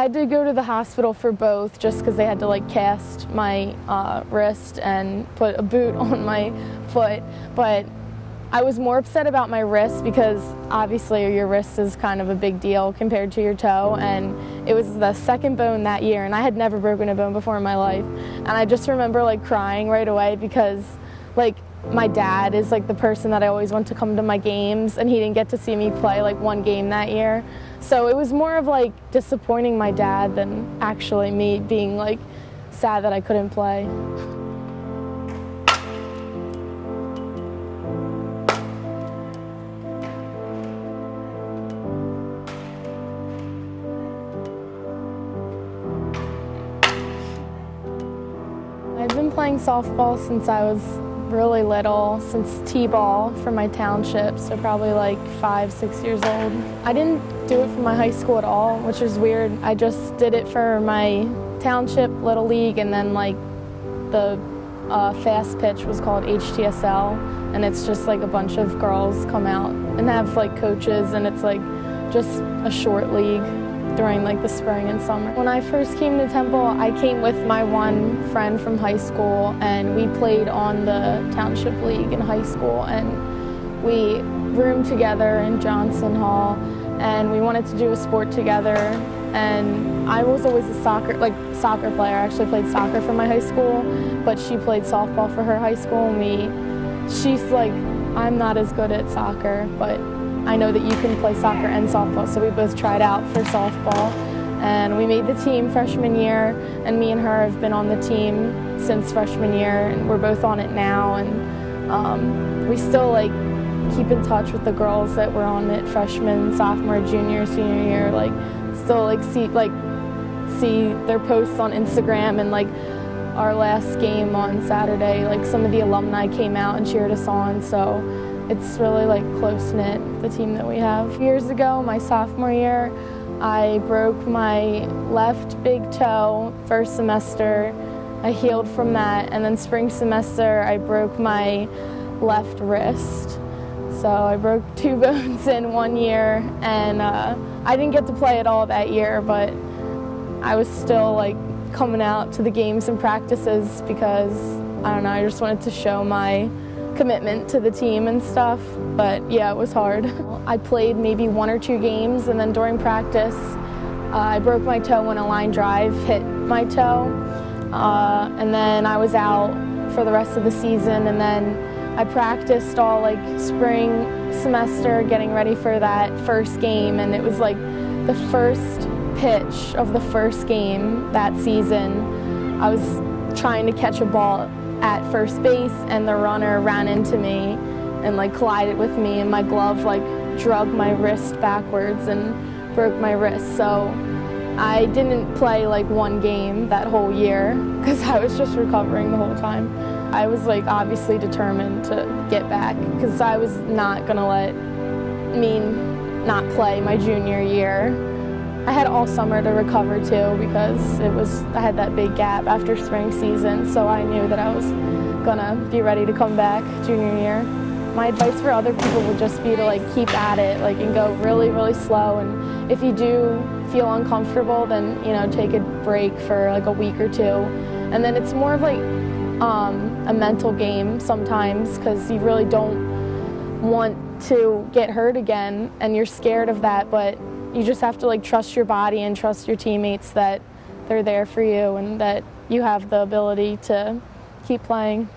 had to go to the hospital for both just because they had to like cast my wrist and put a boot on my foot. But I was more upset about my wrist because obviously your wrist is kind of a big deal compared to your toe, and it was the second bone that year, and I had never broken a bone before in my life. And I just remember like crying right away because like my dad is like the person that I always want to come to my games, and he didn't get to see me play like one game that year. So it was more of like disappointing my dad than actually me being like sad that I couldn't play. I've been playing softball since I was really little, since T-ball for my township, so probably like 5, 6 years old. I didn't do it for my high school at all, which is weird. I just did it for my township, Little League, and then like the fast pitch was called HTSL, and it's just like a bunch of girls come out and have like coaches, and it's like just a short league during like the spring and summer. When I first came to Temple, I came with my one friend from high school, and we played on the Township League in high school, and we roomed together in Johnson Hall, and we wanted to do a sport together. And I was always a soccer player. I actually played soccer for my high school, but she played softball for her high school, and she's like, I'm not as good at soccer, but I know that you can play soccer and softball, so we both tried out for softball, and we made the team freshman year, and me and her have been on the team since freshman year, and we're both on it now, and we still like keep in touch with the girls that were on it freshman, sophomore, junior, senior year, like still like see their posts on Instagram, and like our last game on Saturday, like some of the alumni came out and cheered us on, so it's really like close-knit, the team that we have. Years ago, my sophomore year, I broke my left big toe first semester. I healed from that, and then spring semester, I broke my left wrist. So I broke 2 bones in 1 year, and I didn't get to play at all that year, but I was still like coming out to the games and practices because, I don't know, I just wanted to show my commitment to the team and stuff, but yeah, it was hard. I played maybe 1 or 2 games, and then during practice, I broke my toe when a line drive hit my toe, and then I was out for the rest of the season, and then I practiced all like spring semester getting ready for that first game, and it was like the first pitch of the first game that season. I was trying to catch a ball at first base, and the runner ran into me and like collided with me, and my glove like drug my wrist backwards and broke my wrist. So I didn't play like 1 game that whole year because I was just recovering the whole time. I was like obviously determined to get back because I was not gonna let me not play my junior year. I had all summer to recover too because I had that big gap after spring season, so I knew that I was gonna be ready to come back junior year. My advice for other people would just be to like keep at it, like, and go really, really slow, and if you do feel uncomfortable, then take a break for like a week or 2, and then it's more of like a mental game sometimes because you really don't want to get hurt again, and you're scared of that, but you just have to like trust your body and trust your teammates that they're there for you and that you have the ability to keep playing.